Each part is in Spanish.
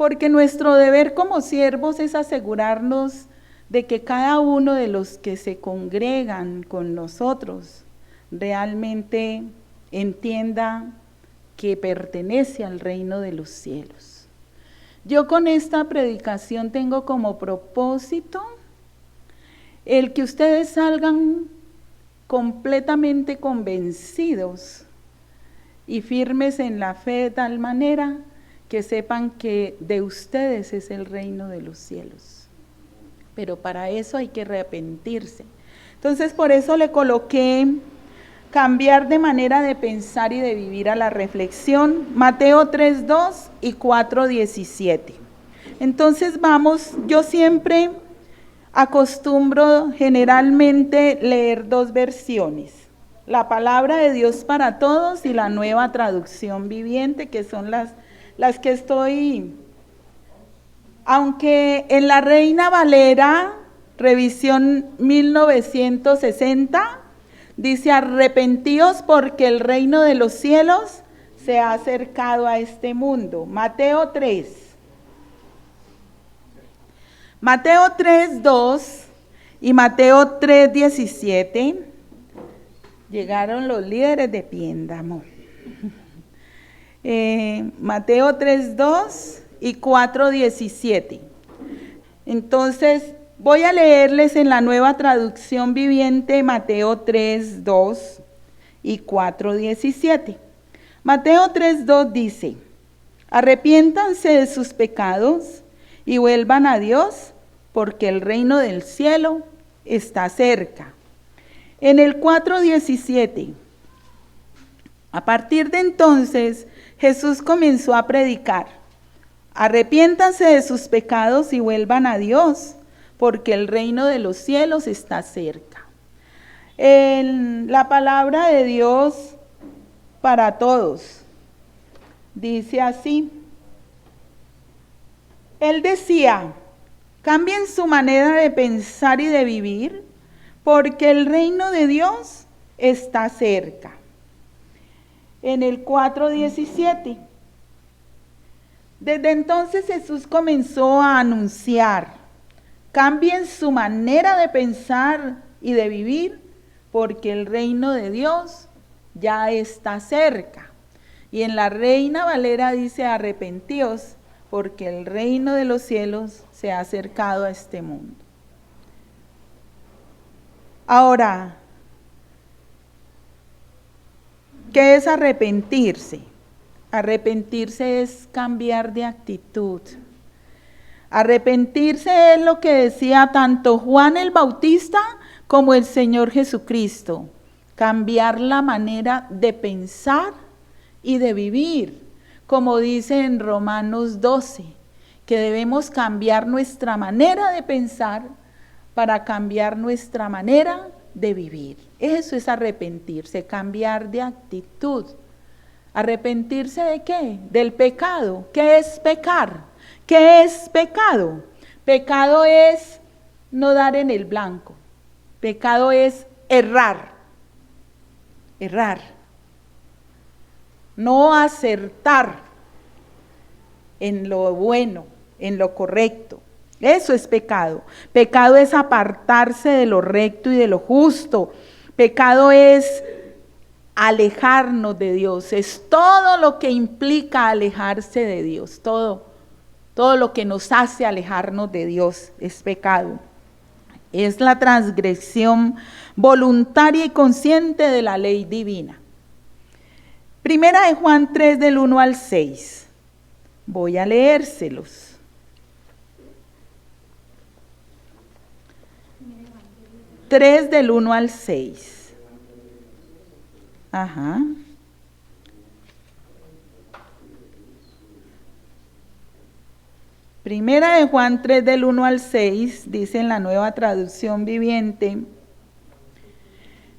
porque nuestro deber como siervos es asegurarnos de que cada uno de los que se congregan con nosotros realmente entienda que pertenece al reino de los cielos. Yo con esta predicación tengo como propósito el que ustedes salgan completamente convencidos y firmes en la fe de tal manera que sepan que de ustedes es el reino de los cielos. Pero para eso hay que arrepentirse. Entonces por eso le coloqué cambiar de manera de pensar y de vivir a la reflexión, Mateo 3:2 y 4:17. Entonces vamos, yo siempre acostumbro generalmente leer dos versiones, la palabra de Dios para todos y la Nueva Traducción Viviente, que son las que estoy, aunque en la Reina Valera, revisión 1960, dice: arrepentíos porque el reino de los cielos se ha acercado a este mundo. Mateo 3:2 y Mateo 3:17. Llegaron los líderes de Piéndamo. Mateo 3:2 y 4:17. Entonces, voy a leerles en la Nueva Traducción Viviente Mateo 3:2 y 4:17. Mateo 3:2 dice: arrepiéntanse de sus pecados y vuelvan a Dios, porque el reino del cielo está cerca. En el 4:17, a partir de entonces, Jesús comenzó a predicar: arrepiéntanse de sus pecados y vuelvan a Dios, porque el reino de los cielos está cerca. En la palabra de Dios para todos, dice así. Él decía: cambien su manera de pensar y de vivir, porque el reino de Dios está cerca. En el 4:17, desde entonces Jesús comenzó a anunciar: cambien su manera de pensar y de vivir, porque el reino de Dios ya está cerca. Y en la Reina Valera dice: arrepentíos, porque el reino de los cielos se ha acercado a este mundo. Ahora, ¿qué es arrepentirse? Arrepentirse es cambiar de actitud. Arrepentirse es lo que decía tanto Juan el Bautista como el Señor Jesucristo: cambiar la manera de pensar y de vivir, como dice en Romanos 12, que debemos cambiar nuestra manera de pensar para cambiar nuestra manera de vivir. Eso es arrepentirse, cambiar de actitud. ¿Arrepentirse de qué? Del pecado. ¿Qué es pecar? ¿Qué es pecado? Pecado es no dar en el blanco. Pecado es errar. Errar. No acertar en lo bueno, en lo correcto. Eso es pecado. Pecado es apartarse de lo recto y de lo justo. Pecado es alejarnos de Dios. Es todo lo que implica alejarse de Dios. Todo lo que nos hace alejarnos de Dios es pecado. Es la transgresión voluntaria y consciente de la ley divina. Primera de Juan 3, del 1 al 6. Voy a leérselos. Tres del 1 al 6. Ajá. Primera de Juan 3 del 1 al 6, dice en la Nueva Traducción Viviente: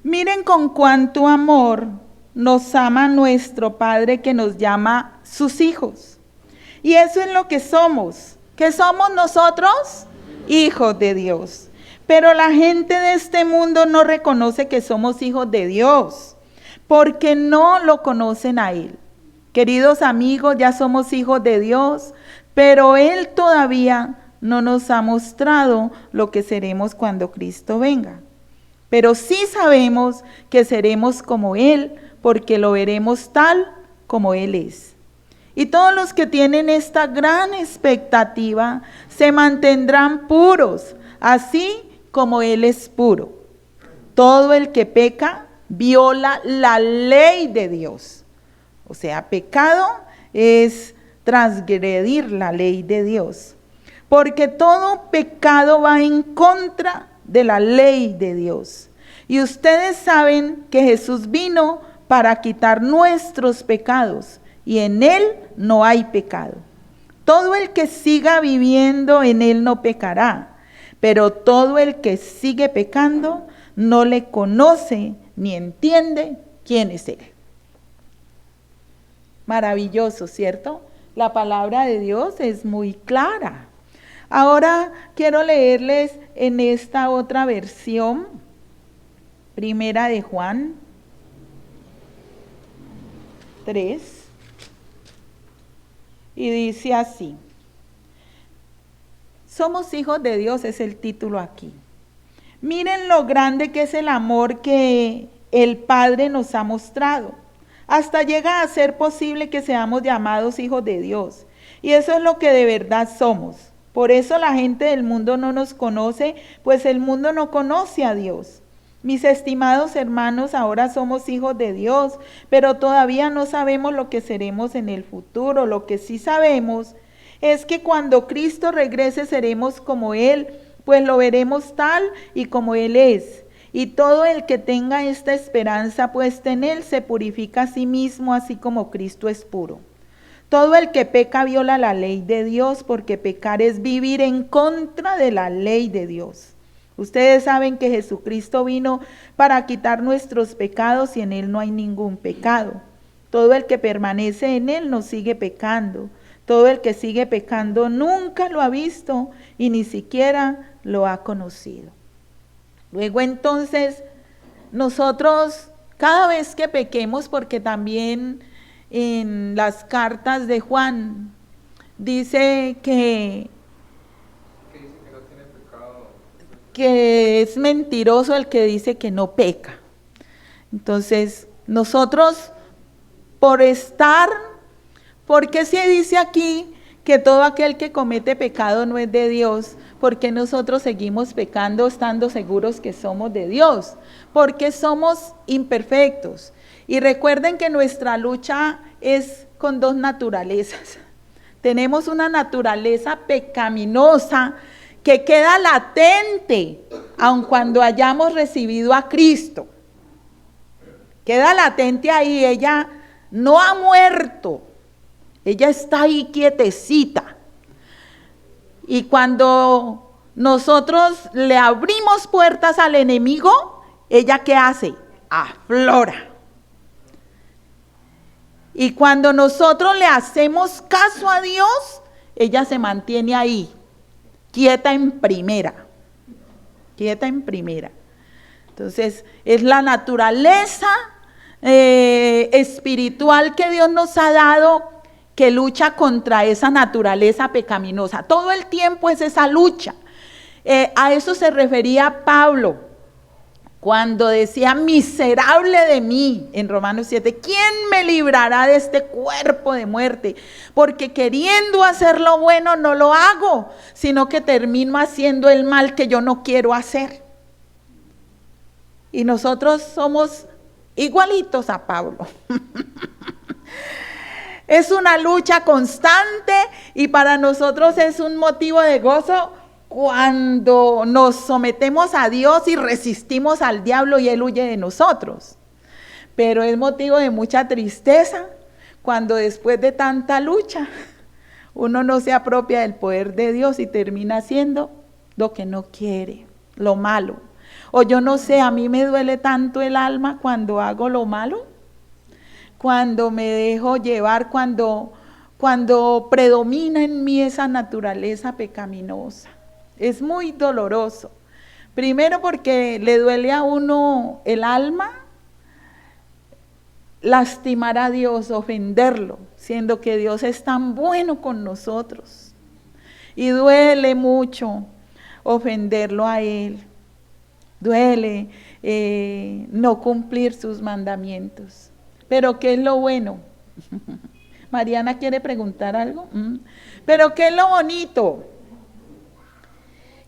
miren con cuánto amor nos ama nuestro Padre, que nos llama sus hijos. Y eso es lo que somos. ¿Qué somos nosotros? Hijos de Dios. Pero la gente de este mundo no reconoce que somos hijos de Dios, porque no lo conocen a Él. Queridos amigos, ya somos hijos de Dios. pero Él todavía no nos ha mostrado lo que seremos cuando Cristo venga. Pero sí sabemos que seremos como Él, porque lo veremos tal como Él es. Y todos los que tienen esta gran expectativa se mantendrán puros, así como Él es puro. Todo el que peca viola la ley de Dios. O sea, pecado es transgredir la ley de Dios. Porque todo pecado va en contra de la ley de Dios. Y ustedes saben que Jesús vino para quitar nuestros pecados. Y en Él no hay pecado. Todo el que siga viviendo en Él no pecará. Pero todo el que sigue pecando no le conoce ni entiende quién es Él. Maravilloso, ¿cierto? La palabra de Dios es muy clara. Ahora quiero leerles en esta otra versión, Primera de Juan 3, y dice así: somos hijos de Dios, es el título aquí. Miren lo grande que es el amor que el Padre nos ha mostrado. Hasta llega a ser posible que seamos llamados hijos de Dios. Y eso es lo que de verdad somos. Por eso la gente del mundo no nos conoce, pues el mundo no conoce a Dios. Mis estimados hermanos, ahora somos hijos de Dios, pero todavía no sabemos lo que seremos en el futuro. Lo que sí sabemos es que cuando Cristo regrese seremos como Él, pues lo veremos tal y como Él es. Y todo el que tenga esta esperanza puesta en Él se purifica a sí mismo, así como Cristo es puro. Todo el que peca viola la ley de Dios, porque pecar es vivir en contra de la ley de Dios. Ustedes saben que Jesucristo vino para quitar nuestros pecados y en Él no hay ningún pecado. Todo el que permanece en Él no sigue pecando. Todo el que sigue pecando nunca lo ha visto y ni siquiera lo ha conocido. Luego entonces, nosotros cada vez que pequemos, porque también en las cartas de Juan dice que no tiene pecado, que es mentiroso el que dice que no peca. Entonces, nosotros porque se dice aquí que todo aquel que comete pecado no es de Dios, porque nosotros seguimos pecando estando seguros que somos de Dios, porque somos imperfectos. Y recuerden que nuestra lucha es con dos naturalezas. Tenemos una naturaleza pecaminosa que queda latente, aun cuando hayamos recibido a Cristo. Queda latente ahí, ella no ha muerto, ella está ahí quietecita. Y cuando nosotros le abrimos puertas al enemigo, ¿ella qué hace? Aflora. Y cuando nosotros le hacemos caso a Dios, ella se mantiene ahí, quieta en primera. Quieta en primera. Entonces, es la naturaleza espiritual que Dios nos ha dado, que lucha contra esa naturaleza pecaminosa. Todo el tiempo es esa lucha. A eso se refería Pablo cuando decía: miserable de mí, en Romanos 7, ¿quién me librará de este cuerpo de muerte? Porque queriendo hacer lo bueno no lo hago, sino que termino haciendo el mal que yo no quiero hacer. Y nosotros somos igualitos a Pablo. Es una lucha constante y para nosotros es un motivo de gozo cuando nos sometemos a Dios y resistimos al diablo y él huye de nosotros. Pero es motivo de mucha tristeza cuando después de tanta lucha uno no se apropia del poder de Dios y termina haciendo lo que no quiere, lo malo. O yo no sé, a mí me duele tanto el alma cuando hago lo malo, cuando me dejo llevar, cuando predomina en mí esa naturaleza pecaminosa. Es muy doloroso. Primero porque le duele a uno el alma lastimar a Dios, ofenderlo, siendo que Dios es tan bueno con nosotros. Y duele mucho ofenderlo a Él. Duele no cumplir sus mandamientos. Pero ¿qué es lo bueno? Mariana quiere preguntar algo. Pero ¿qué es lo bonito?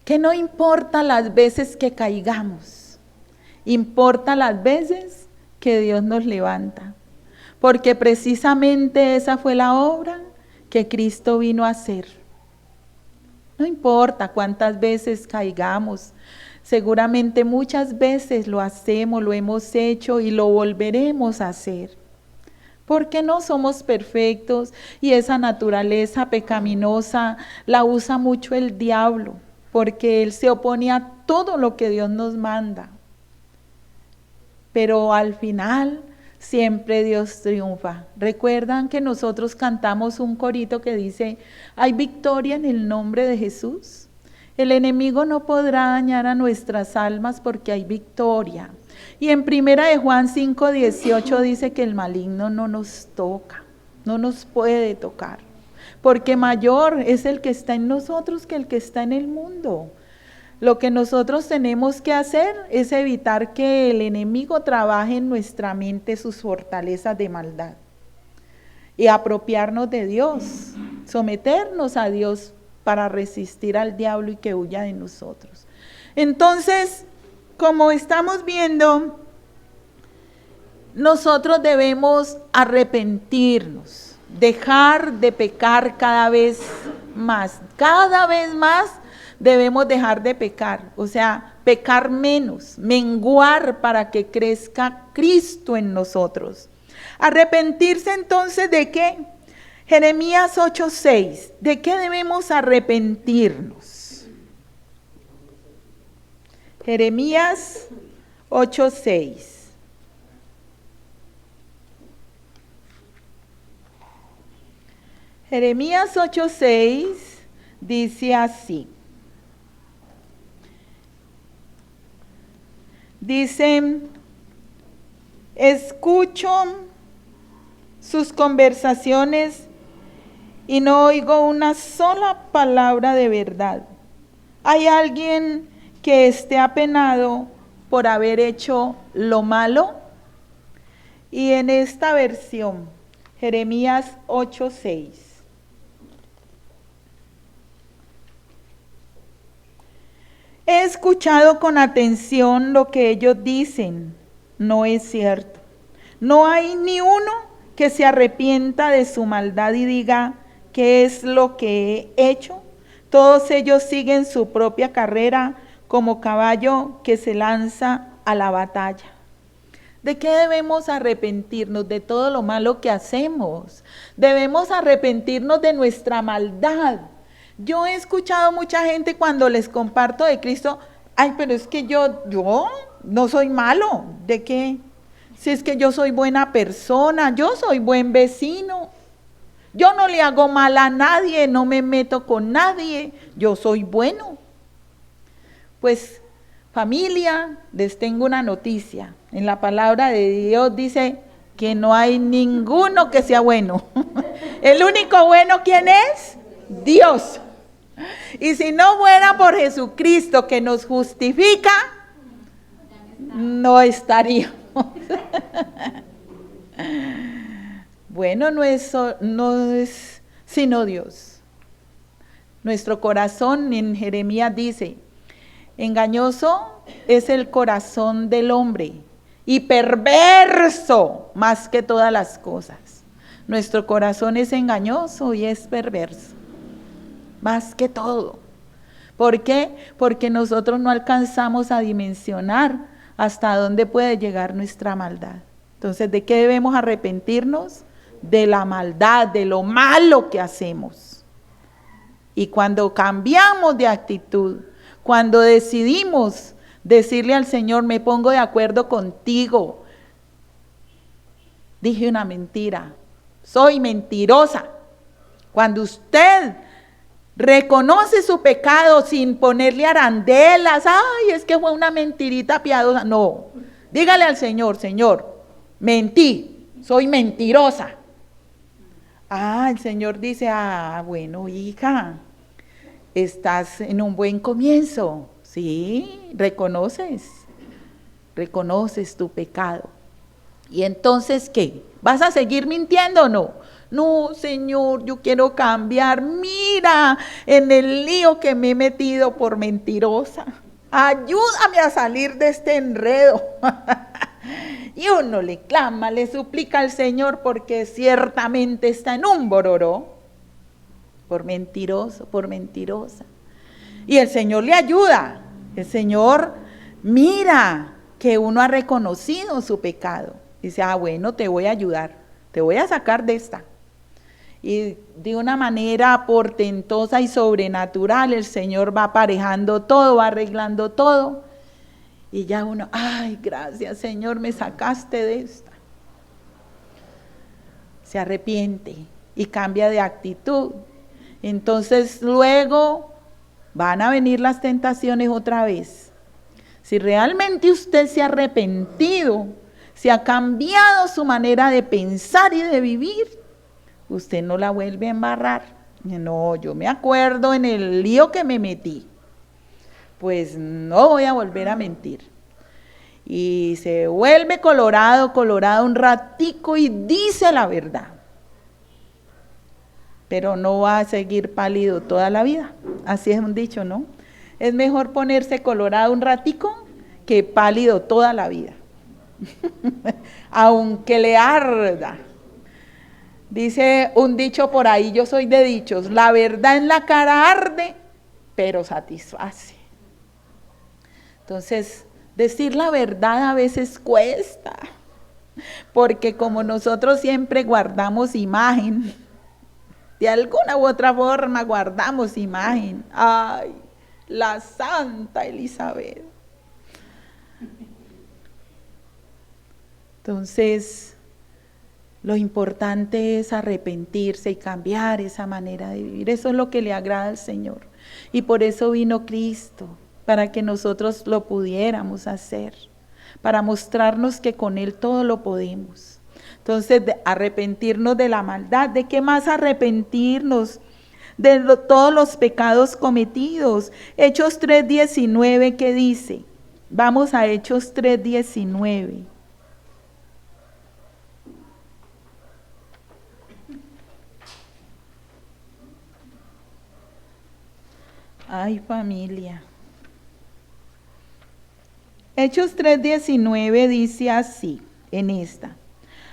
Que no importa las veces que caigamos, importa las veces que Dios nos levanta. Porque precisamente esa fue la obra que Cristo vino a hacer. No importa cuántas veces caigamos, seguramente muchas veces lo hacemos, lo hemos hecho y lo volveremos a hacer. Porque no somos perfectos y esa naturaleza pecaminosa la usa mucho el diablo, porque él se opone a todo lo que Dios nos manda. Pero al final siempre Dios triunfa. ¿Recuerdan que nosotros cantamos un corito que dice, hay victoria en el nombre de Jesús? El enemigo no podrá dañar a nuestras almas porque hay victoria. Y en 1 Juan 5:18 dice que el maligno no nos toca, no nos puede tocar, porque mayor es el que está en nosotros que el que está en el mundo. Lo que nosotros tenemos que hacer es evitar que el enemigo trabaje en nuestra mente sus fortalezas de maldad y apropiarnos de Dios, someternos a Dios para resistir al diablo y que huya de nosotros. Entonces, como estamos viendo, nosotros debemos arrepentirnos, dejar de pecar cada vez más debemos dejar de pecar, o sea, pecar menos, menguar para que crezca Cristo en nosotros. Arrepentirse entonces ¿de qué? Jeremías 8:6, ¿de qué debemos arrepentirnos? Jeremías 8:6. Jeremías 8:6 dice así. Dice, escucho sus conversaciones y no oigo una sola palabra de verdad. ¿Hay alguien que esté apenado por haber hecho lo malo? Y en esta versión, Jeremías 8:6. He escuchado con atención lo que ellos dicen. No es cierto. No hay ni uno que se arrepienta de su maldad y diga, ¿qué es lo que he hecho? Todos ellos siguen su propia carrera como caballo que se lanza a la batalla. ¿De qué debemos arrepentirnos? De todo lo malo que hacemos. Debemos arrepentirnos de nuestra maldad. Yo he escuchado mucha gente cuando les comparto de Cristo, ay, pero es que yo no soy malo. ¿De qué? Si es que yo soy buena persona, yo soy buen vecino. Yo no le hago mal a nadie, no me meto con nadie, yo soy bueno. Pues familia, les tengo una noticia. En la palabra de Dios dice que no hay ninguno que sea bueno. El único bueno, ¿quién es? Dios. Y si no fuera por Jesucristo que nos justifica, no estaríamos. Bueno, no es sino Dios. Nuestro corazón en Jeremías dice, engañoso es el corazón del hombre y perverso más que todas las cosas. Nuestro corazón es engañoso y es perverso, más que todo. ¿Por qué? Porque nosotros no alcanzamos a dimensionar hasta dónde puede llegar nuestra maldad. Entonces, ¿de qué debemos arrepentirnos? De la maldad, de lo malo que hacemos. Y cuando cambiamos de actitud, cuando decidimos decirle al Señor, me pongo de acuerdo contigo, dije una mentira, soy mentirosa. Cuando usted reconoce su pecado sin ponerle arandelas, ay, es que fue una mentirita piadosa, no, dígale al Señor, Señor, mentí, soy mentirosa. Ah, el Señor dice, bueno, hija, estás en un buen comienzo, ¿sí? Reconoces tu pecado. ¿Y entonces qué? ¿Vas a seguir mintiendo o no? No, Señor, yo quiero cambiar. Mira, en el lío que me he metido por mentirosa. Ayúdame a salir de este enredo. Y uno le clama, le suplica al Señor porque ciertamente está en un bororó. Por mentiroso, por mentirosa. Y el Señor le ayuda. El Señor mira que uno ha reconocido su pecado. Dice, bueno, te voy a ayudar, te voy a sacar de esta. Y de una manera portentosa y sobrenatural el Señor va aparejando todo, va arreglando todo. Y ya uno, ay, gracias Señor, me sacaste de esta. Se arrepiente y cambia de actitud. Entonces luego van a venir las tentaciones otra vez. Si realmente usted se ha arrepentido, se ha cambiado su manera de pensar y de vivir, usted no la vuelve a embarrar. No, yo me acuerdo en el lío que me metí, pues no voy a volver a mentir. Y se vuelve colorado un ratico y dice la verdad. Pero no va a seguir pálido toda la vida. Así es un dicho, ¿no? Es mejor ponerse colorado un ratico que pálido toda la vida. Aunque le arda. Dice un dicho por ahí, yo soy de dichos, la verdad en la cara arde, pero satisface. Entonces, decir la verdad a veces cuesta, porque como nosotros siempre guardamos imagen, de alguna u otra forma guardamos imagen. Ay, la Santa Elizabeth. Entonces, lo importante es arrepentirse y cambiar esa manera de vivir. Eso es lo que le agrada al Señor. Y por eso vino Cristo, para que nosotros lo pudiéramos hacer, para mostrarnos que con Él todo lo podemos. Entonces, arrepentirnos de la maldad. ¿De qué más arrepentirnos? De todos los pecados cometidos. Hechos 3:19, ¿qué dice? Vamos a Hechos 3:19. Ay, familia. Hechos 3:19 dice así, en esta.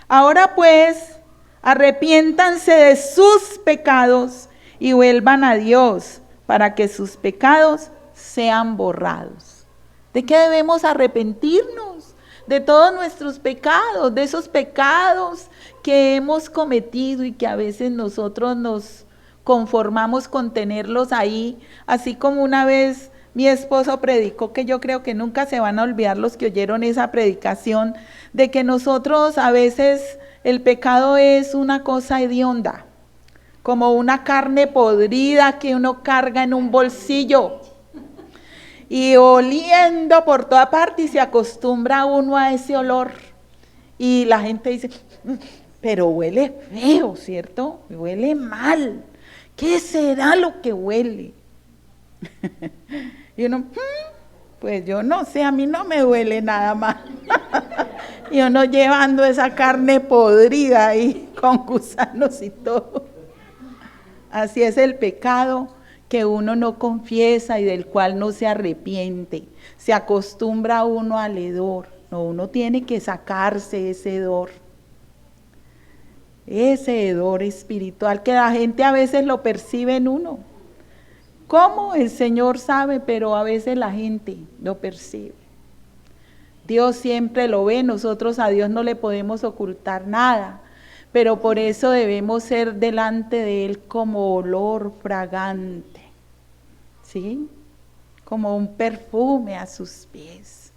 Ahora pues, arrepiéntanse de sus pecados y vuelvan a Dios para que sus pecados sean borrados. ¿De qué debemos arrepentirnos? De todos nuestros pecados, de esos pecados que hemos cometido y que a veces nosotros nos conformamos con tenerlos ahí, así como una vez mi esposo predicó, que yo creo que nunca se van a olvidar los que oyeron esa predicación, de que nosotros a veces el pecado es una cosa hedionda, como una carne podrida que uno carga en un bolsillo y oliendo por toda parte, y se acostumbra uno a ese olor y la gente dice, pero huele feo, ¿cierto? Huele mal. ¿Qué será lo que huele? Y uno, pues yo no sé, a mí no me huele nada mal. Y uno llevando esa carne podrida ahí con gusanos y todo. Así es el pecado que uno no confiesa y del cual no se arrepiente. Se acostumbra uno al hedor. No, uno tiene que sacarse ese hedor. Ese hedor espiritual que la gente a veces lo percibe en uno. ¿Cómo? El Señor sabe, pero a veces la gente lo percibe. Dios siempre lo ve, nosotros a Dios no le podemos ocultar nada, pero por eso debemos ser delante de Él como olor fragante, ¿sí? Como un perfume a sus pies.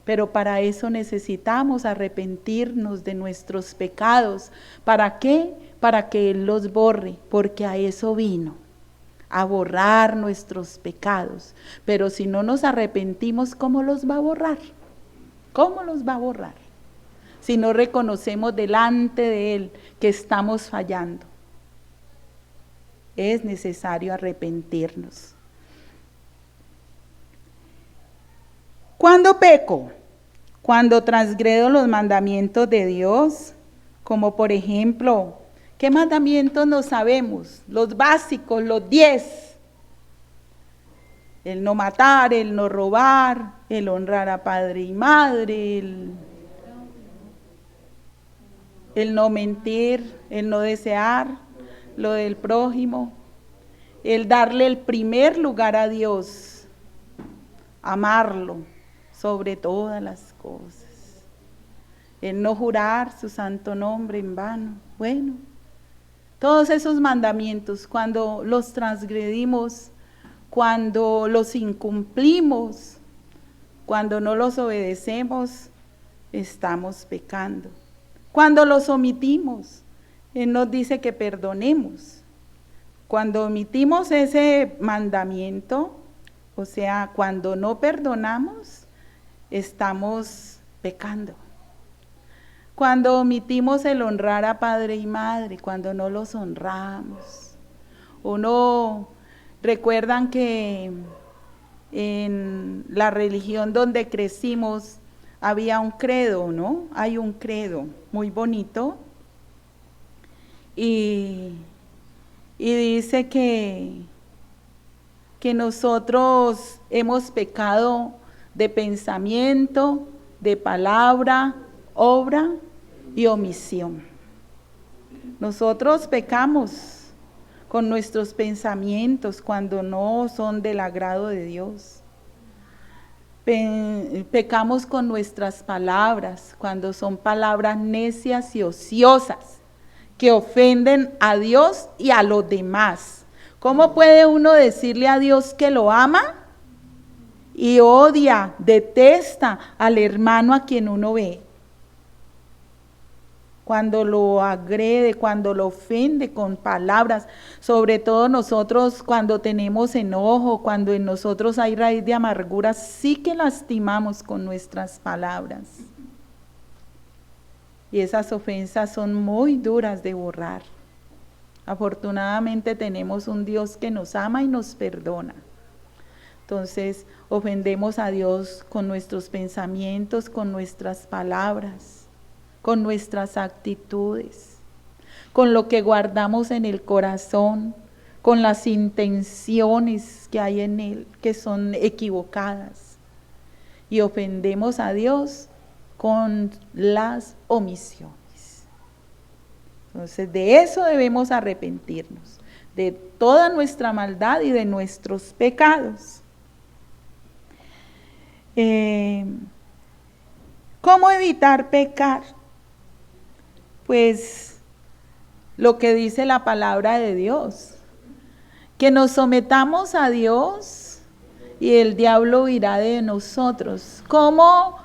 Pero para eso necesitamos arrepentirnos de nuestros pecados. ¿Para qué? Para que Él los borre, porque a eso vino, a borrar nuestros pecados. Pero si no nos arrepentimos, ¿cómo los va a borrar? ¿Cómo los va a borrar? Si no reconocemos delante de Él que estamos fallando. es necesario arrepentirnos. ¿Cuándo peco? Cuando transgredo los mandamientos de Dios, como por ejemplo, ¿qué mandamientos no sabemos? Los básicos, los 10. El no matar, el no robar, el honrar a padre y madre, el no mentir, el no desear lo del prójimo, el darle el primer lugar a Dios, amarlo sobre todas las cosas, el no jurar su santo nombre en vano. Bueno, todos esos mandamientos, cuando los transgredimos, cuando los incumplimos, cuando no los obedecemos, estamos pecando. Cuando los omitimos, Él nos dice que perdonemos. Cuando omitimos ese mandamiento, o sea, cuando no perdonamos, estamos pecando. Cuando omitimos el honrar a padre y madre, cuando no los honramos. Recuerdan que en la religión donde crecimos había un credo, ¿no? Hay un credo muy bonito y dice que nosotros hemos pecado de pensamiento, de palabra, obra y omisión. Nosotros pecamos con nuestros pensamientos cuando no son del agrado de Dios. Pecamos con nuestras palabras cuando son palabras necias y ociosas que ofenden a Dios y a los demás. ¿Cómo puede uno decirle a Dios que lo ama y odia, detesta al hermano a quien uno ve? Cuando lo agrede, cuando lo ofende con palabras, sobre todo nosotros cuando tenemos enojo, cuando en nosotros hay raíz de amargura, sí que lastimamos con nuestras palabras. Y esas ofensas son muy duras de borrar. Afortunadamente tenemos un Dios que nos ama y nos perdona. Entonces, ofendemos a Dios con nuestros pensamientos, con nuestras palabras, con nuestras actitudes, con lo que guardamos en el corazón, con las intenciones que hay en él, que son equivocadas. Y ofendemos a Dios con las omisiones. Entonces, de eso debemos arrepentirnos, de toda nuestra maldad y de nuestros pecados. ¿Cómo evitar pecar? Pues lo que dice la palabra de Dios, que nos sometamos a Dios y el diablo huirá de nosotros. ¿Cómo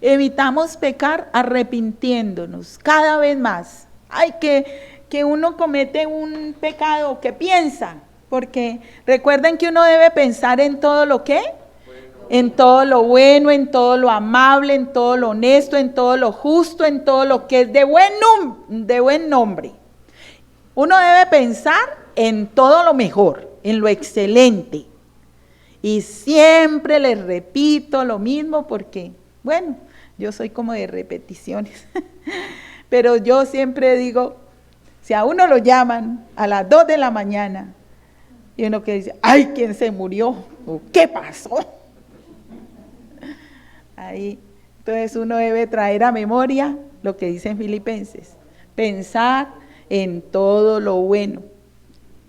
evitamos pecar? Arrepintiéndonos cada vez más. Ay, que uno comete un pecado, que piensa, porque recuerden que uno debe pensar en todo lo que, en todo lo bueno, en todo lo amable, en todo lo honesto, en todo lo justo, en todo lo que es de buen nombre. Uno debe pensar en todo lo mejor, en lo excelente. Y siempre les repito lo mismo porque, bueno, yo soy como de repeticiones. Pero yo siempre digo, si a uno lo llaman a las 2 de la mañana y uno que dice, ay, ¿quién se murió? ¿O qué pasó? Ahí, entonces uno debe traer a memoria lo que dicen Filipenses, pensar en todo lo bueno.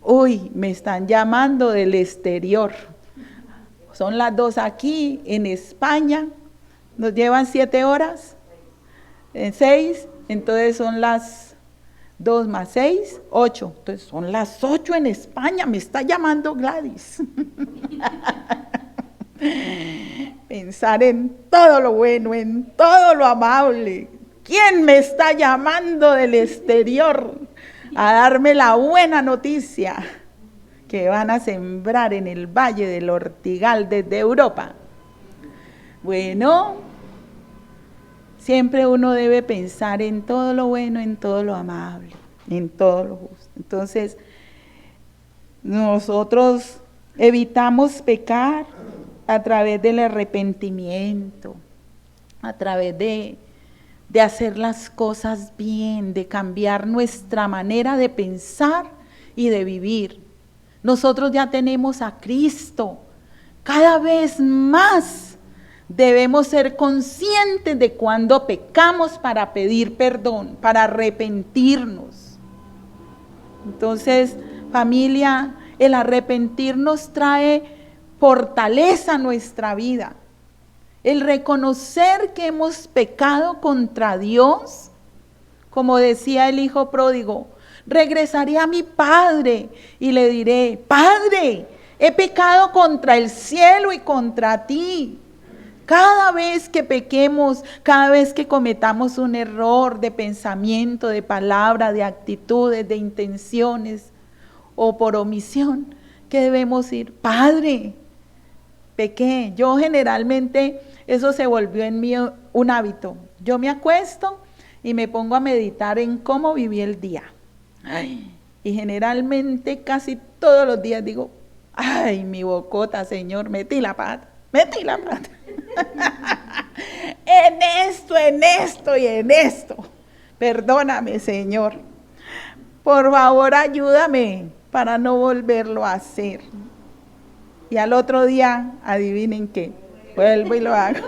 Uy, me están llamando del exterior. Son las 2 aquí en España, nos llevan 7 horas, en 6, entonces son las 2 más 6, 8. Entonces son las 8 en España, me está llamando Gladys. Pensar en todo lo bueno, en todo lo amable. ¿Quién me está llamando del exterior a darme la buena noticia que van a sembrar en el Valle del Ortigal desde Europa? Bueno, siempre uno debe pensar en todo lo bueno, en todo lo amable, en todo lo justo. Entonces, Nosotros evitamos pecar a través del arrepentimiento, a través de hacer las cosas bien, de cambiar nuestra manera de pensar y de vivir. Nosotros ya tenemos a Cristo. Cada vez más debemos ser conscientes de cuando pecamos para pedir perdón, para arrepentirnos. Entonces, familia, el arrepentirnos trae fortaleza a nuestra vida. El reconocer que hemos pecado contra Dios, como decía el hijo pródigo, regresaré a mi padre y le diré: Padre, he pecado contra el cielo y contra ti. Cada vez que pequemos, cada vez que cometamos un error de pensamiento, de palabra, de actitudes, de intenciones o por omisión, ¿qué debemos ir? Padre, pequé. Yo generalmente, eso se volvió en mí un hábito. Yo me acuesto y me pongo a meditar en cómo viví el día. Y generalmente casi todos los días digo: ay, mi bocota, Señor, metí la pata. en esto y en esto. Perdóname, Señor. Por favor, ayúdame para no volverlo a hacer. Y al otro día, adivinen qué, vuelvo y lo hago.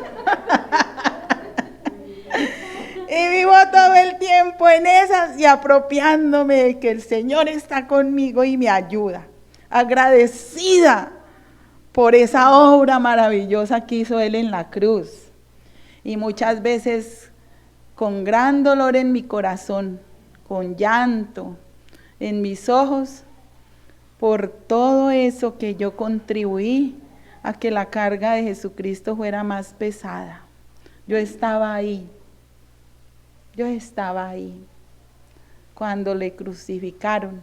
Y vivo todo el tiempo en esas y apropiándome de que el Señor está conmigo y me ayuda. Agradecida por esa obra maravillosa que hizo Él en la cruz. Y muchas veces con gran dolor en mi corazón, con llanto en mis ojos, por todo eso que yo contribuí a que la carga de Jesucristo fuera más pesada. Yo estaba ahí cuando le crucificaron.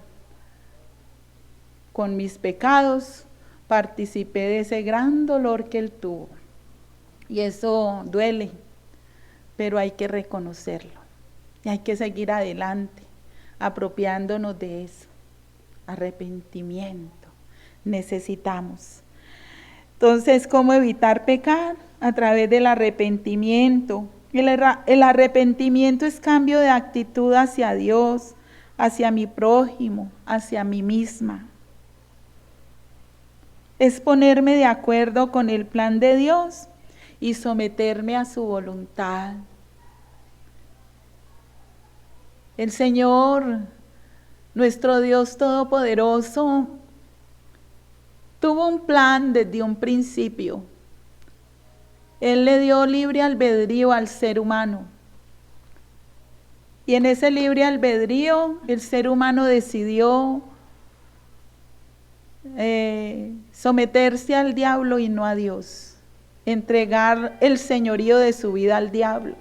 Con mis pecados participé de ese gran dolor que Él tuvo. Y eso duele, pero hay que reconocerlo. Y hay que seguir adelante, apropiándonos de eso. Arrepentimiento. Necesitamos. Entonces, ¿cómo evitar pecar? A través del arrepentimiento. El arrepentimiento es cambio de actitud hacia Dios, hacia mi prójimo, hacia mí misma. Es ponerme de acuerdo con el plan de Dios y someterme a su voluntad. El Señor, nuestro Dios Todopoderoso, tuvo un plan desde un principio. Él le dio libre albedrío al ser humano. Y en ese libre albedrío, el ser humano decidió someterse al diablo y no a Dios. Entregar el señorío de su vida al diablo.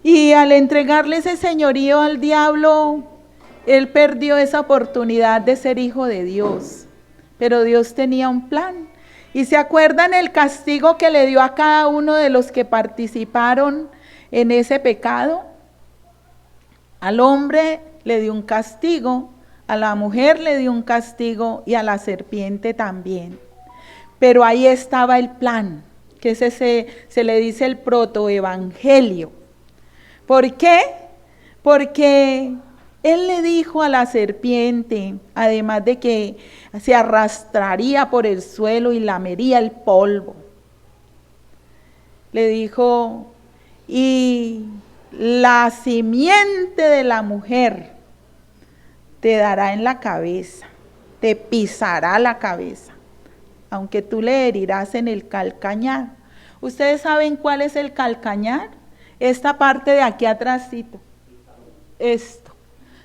Y al entregarle ese señorío al diablo, él perdió esa oportunidad de ser hijo de Dios. Pero Dios tenía un plan. ¿Y se acuerdan el castigo que le dio a cada uno de los que participaron en ese pecado? Al hombre le dio un castigo, a la mujer le dio un castigo y a la serpiente también. Pero ahí estaba el plan, que ese se le dice el protoevangelio. ¿Por qué? Porque Él le dijo a la serpiente, además de que se arrastraría por el suelo y lamería el polvo, le dijo: y la simiente de la mujer te dará en la cabeza, te pisará la cabeza, aunque tú le herirás en el calcañar. ¿Ustedes saben cuál es el calcañar? Esta parte de aquí atrásito. Esto.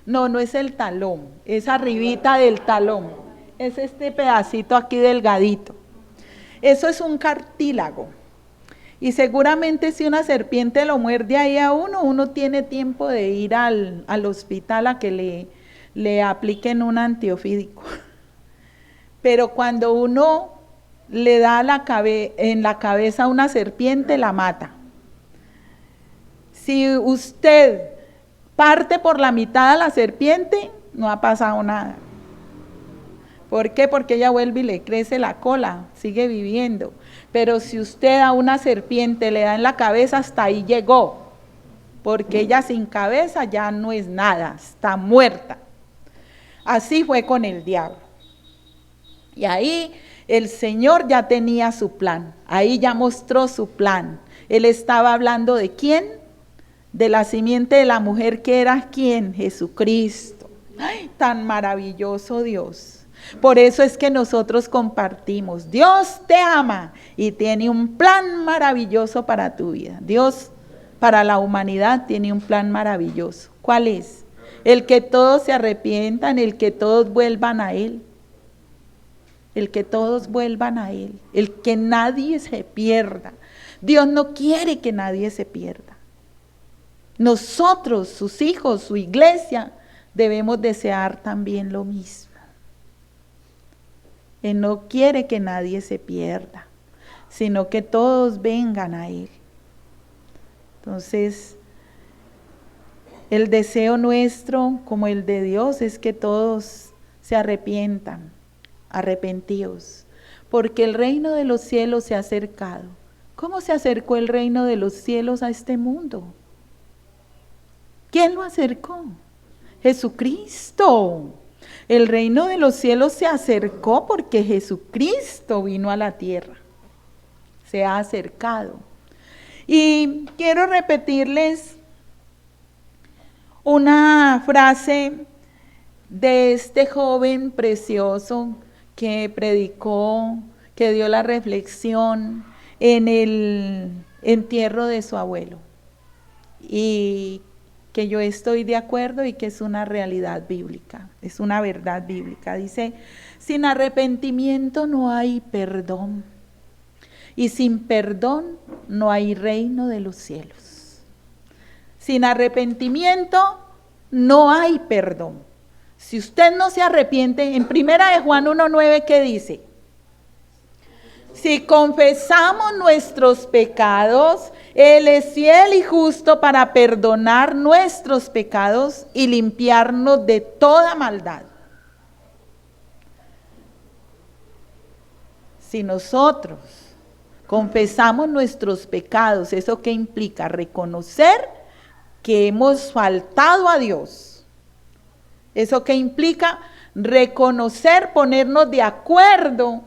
No es el talón, es arribita del talón. Es este pedacito aquí delgadito. Eso es un cartílago. Y seguramente si una serpiente lo muerde ahí a uno tiene tiempo de ir al hospital a que le apliquen un antiofídico. Pero cuando uno le da en la cabeza a una serpiente, la mata. Si usted parte por la mitad a la serpiente, no ha pasado nada. ¿Por qué? Porque ella vuelve y le crece la cola, sigue viviendo. Pero si usted a una serpiente le da en la cabeza, hasta ahí llegó. Porque ella sin cabeza ya no es nada, está muerta. Así fue con el diablo. Y ahí el Señor ya tenía su plan, ahí ya mostró su plan. Él estaba hablando de quién, de la simiente de la mujer que era quién, Jesucristo. ¡Ay, tan maravilloso Dios! Por eso es que nosotros compartimos. Dios te ama y tiene un plan maravilloso para tu vida. Dios para la humanidad tiene un plan maravilloso. ¿Cuál es? El que todos se arrepientan, el que todos vuelvan a Él. El que todos vuelvan a Él. El que nadie se pierda. Dios no quiere que nadie se pierda. Nosotros, sus hijos, su iglesia, debemos desear también lo mismo. Él no quiere que nadie se pierda, sino que todos vengan a Él. Entonces, el deseo nuestro, como el de Dios, es que todos se arrepientan, arrepentidos, porque el reino de los cielos se ha acercado. ¿Cómo se acercó el reino de los cielos a este mundo? ¿Quién lo acercó? Jesucristo. El reino de los cielos se acercó porque Jesucristo vino a la tierra. Se ha acercado. Y quiero repetirles una frase de este joven precioso que predicó, que dio la reflexión en el entierro de su abuelo. Y que yo estoy de acuerdo y que es una realidad bíblica, es una verdad bíblica. Dice, sin arrepentimiento no hay perdón, y sin perdón no hay reino de los cielos. Sin arrepentimiento no hay perdón. Si usted no se arrepiente, en 1 de Juan 1:9, ¿qué dice? Si confesamos nuestros pecados, Él es fiel y justo para perdonar nuestros pecados y limpiarnos de toda maldad. Si nosotros confesamos nuestros pecados, ¿eso qué implica? Reconocer que hemos faltado a Dios. ¿Eso qué implica? Reconocer, ponernos de acuerdo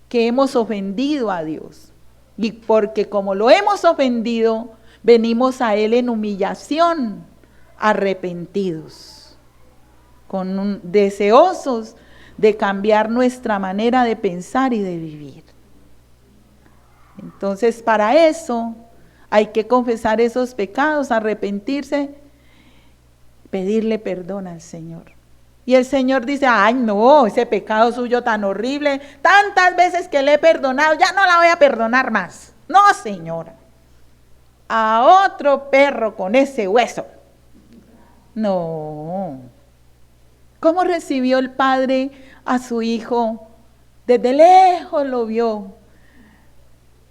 que hemos ofendido a Dios. Y porque como lo hemos ofendido, venimos a Él en humillación, arrepentidos, deseosos de cambiar nuestra manera de pensar y de vivir. Entonces, para eso hay que confesar esos pecados, arrepentirse, pedirle perdón al Señor. Y el Señor dice, ay no, ese pecado suyo tan horrible, tantas veces que le he perdonado, ya no la voy a perdonar más. No, señora, a otro perro con ese hueso. No. ¿Cómo recibió el padre a su hijo? Desde lejos lo vio.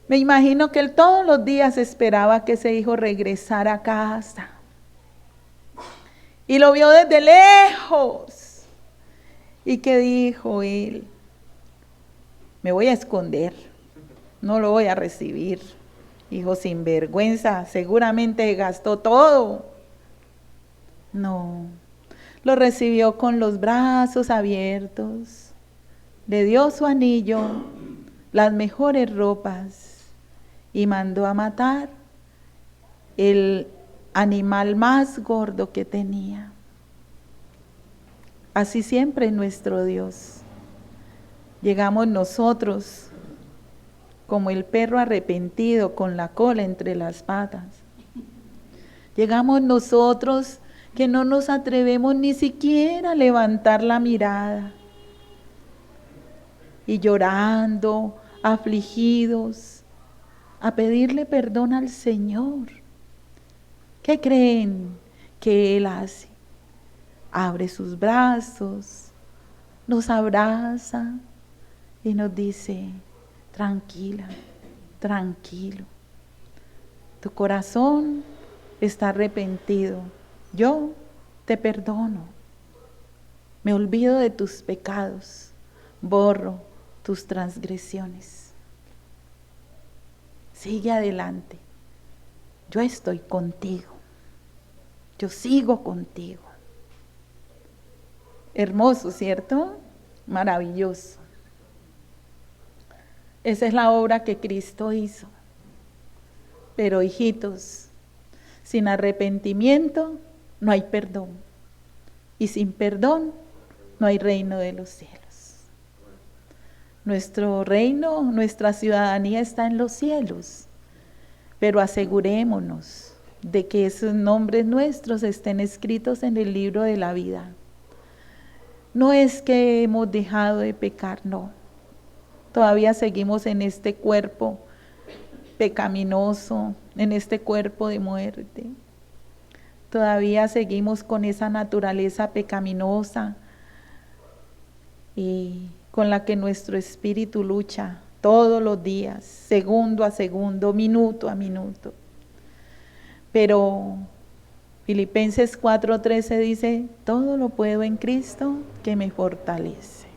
Me imagino que él todos los días esperaba que ese hijo regresara a casa. Y lo vio desde lejos. ¿Y qué dijo él? Me voy a esconder, no lo voy a recibir. Hijo sinvergüenza, seguramente gastó todo. No, lo recibió con los brazos abiertos, le dio su anillo, las mejores ropas y mandó a matar el animal más gordo que tenía. Así siempre nuestro Dios. Llegamos nosotros como el perro arrepentido con la cola entre las patas. Llegamos nosotros que no nos atrevemos ni siquiera a levantar la mirada. Y llorando, afligidos, a pedirle perdón al Señor. ¿Qué creen que Él hace? Abre sus brazos, nos abraza y nos dice, tranquila, tranquilo, tu corazón está arrepentido, yo te perdono, me olvido de tus pecados, borro tus transgresiones. Sigue adelante. Yo estoy contigo. Yo sigo contigo. Hermoso, ¿cierto? Maravilloso. Esa es la obra que Cristo hizo. Pero hijitos, sin arrepentimiento no hay perdón. Y sin perdón no hay reino de los cielos. Nuestro reino, nuestra ciudadanía está en los cielos. Pero asegurémonos de que esos nombres nuestros estén escritos en el libro de la vida. No es que hemos dejado de pecar, no. Todavía seguimos en este cuerpo pecaminoso, en este cuerpo de muerte. Todavía seguimos con esa naturaleza pecaminosa y con la que nuestro espíritu lucha todos los días, segundo a segundo, minuto a minuto. Pero Filipenses 4:13 dice, todo lo puedo en Cristo que me fortalece.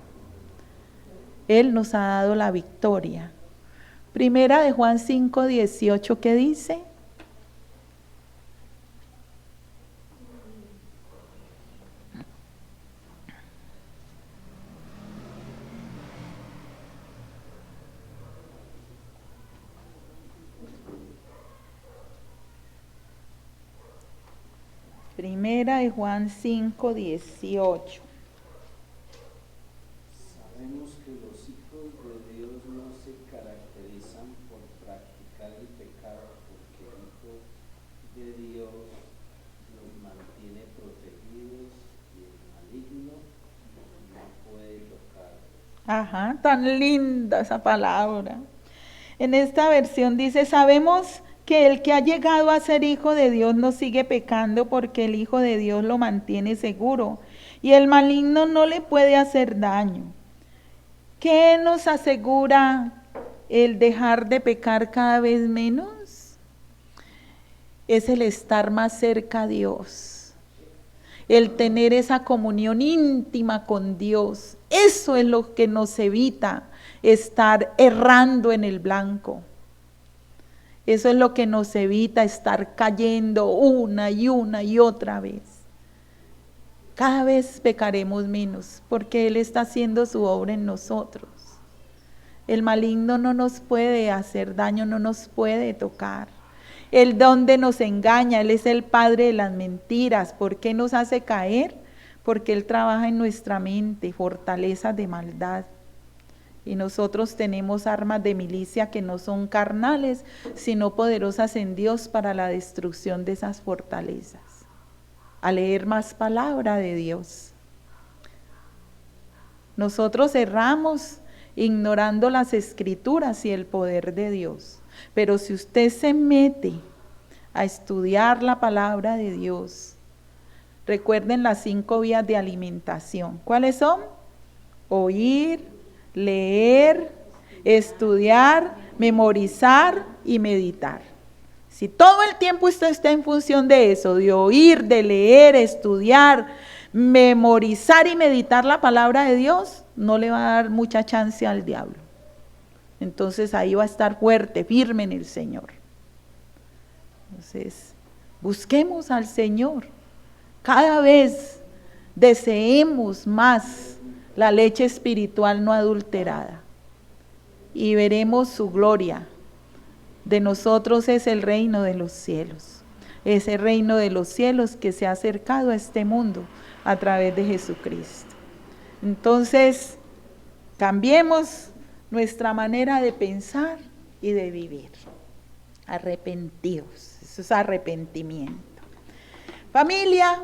Él nos ha dado la victoria. Primera de Juan 5:18, ¿qué dice? Primera de Juan 5:18. Sabemos que los hijos de Dios no se caracterizan por practicar el pecado, porque el Hijo de Dios los mantiene protegidos y el maligno no puede tocar. Ajá, tan linda esa palabra. En esta versión dice, sabemos que el que ha llegado a ser hijo de Dios no sigue pecando porque el Hijo de Dios lo mantiene seguro y el maligno no le puede hacer daño. ¿Qué nos asegura el dejar de pecar cada vez menos? Es el estar más cerca a Dios, el tener esa comunión íntima con Dios. Eso es lo que nos evita estar errando en el blanco. Eso es lo que nos evita estar cayendo una y otra vez. Cada vez pecaremos menos porque Él está haciendo su obra en nosotros. El maligno no nos puede hacer daño, no nos puede tocar. Él donde nos engaña, Él es el padre de las mentiras. ¿Por qué nos hace caer? Porque Él trabaja en nuestra mente, fortalezas de maldad. Y nosotros tenemos armas de milicia que no son carnales, sino poderosas en Dios para la destrucción de esas fortalezas. A leer más palabra de Dios. Nosotros erramos ignorando las escrituras y el poder de Dios. Pero si usted se mete a estudiar la palabra de Dios, recuerden las 5 vías de alimentación. ¿Cuáles son? Oír, leer, estudiar, memorizar y meditar. Si todo el tiempo usted está en función de eso, de oír, de leer, estudiar, memorizar y meditar la palabra de Dios, no le va a dar mucha chance al diablo. Entonces ahí va a estar fuerte, firme en el Señor. Entonces, busquemos al Señor. Cada vez deseemos más la leche espiritual no adulterada y veremos su gloria. De nosotros es el reino de los cielos, ese reino de los cielos que se ha acercado a este mundo a través de Jesucristo. Entonces, cambiemos nuestra manera de pensar y de vivir. Arrepentidos, eso es arrepentimiento. Familia,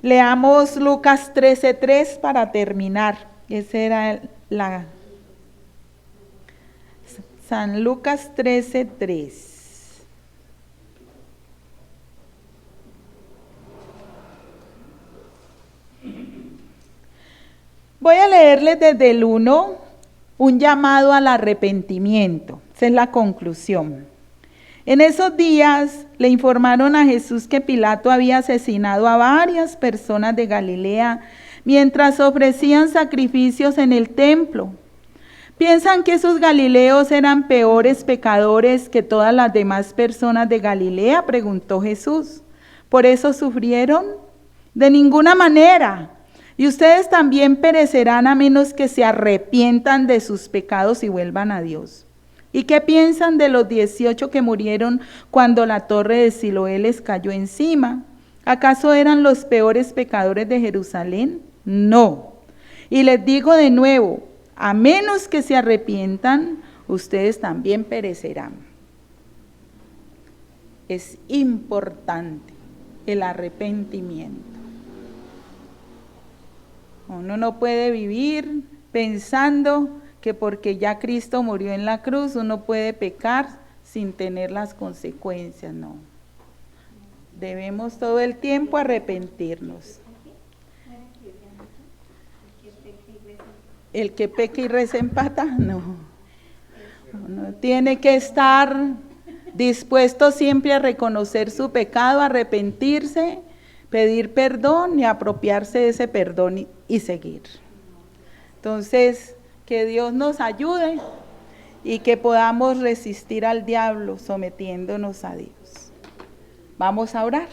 leamos Lucas 13:3 para terminar. Esa era San Lucas 13:3. Voy a leerles desde el 1 un llamado al arrepentimiento. Esa es la conclusión. En esos días le informaron a Jesús que Pilato había asesinado a varias personas de Galilea mientras ofrecían sacrificios en el templo. ¿Piensan que esos galileos eran peores pecadores que todas las demás personas de Galilea?, preguntó Jesús. ¿Por eso sufrieron? De ninguna manera. Y ustedes también perecerán a menos que se arrepientan de sus pecados y vuelvan a Dios. ¿Y qué piensan de los 18 que murieron cuando la torre de Siloé les cayó encima? ¿Acaso eran los peores pecadores de Jerusalén? No. Y les digo de nuevo, a menos que se arrepientan, ustedes también perecerán. Es importante el arrepentimiento. Uno no puede vivir pensando que porque ya Cristo murió en la cruz, uno puede pecar sin tener las consecuencias, no. Debemos todo el tiempo arrepentirnos. El que peca y reza empata, no. Uno tiene que estar dispuesto siempre a reconocer su pecado, arrepentirse, pedir perdón y apropiarse de ese perdón y seguir. Entonces, que Dios nos ayude y que podamos resistir al diablo sometiéndonos a Dios. Vamos a orar.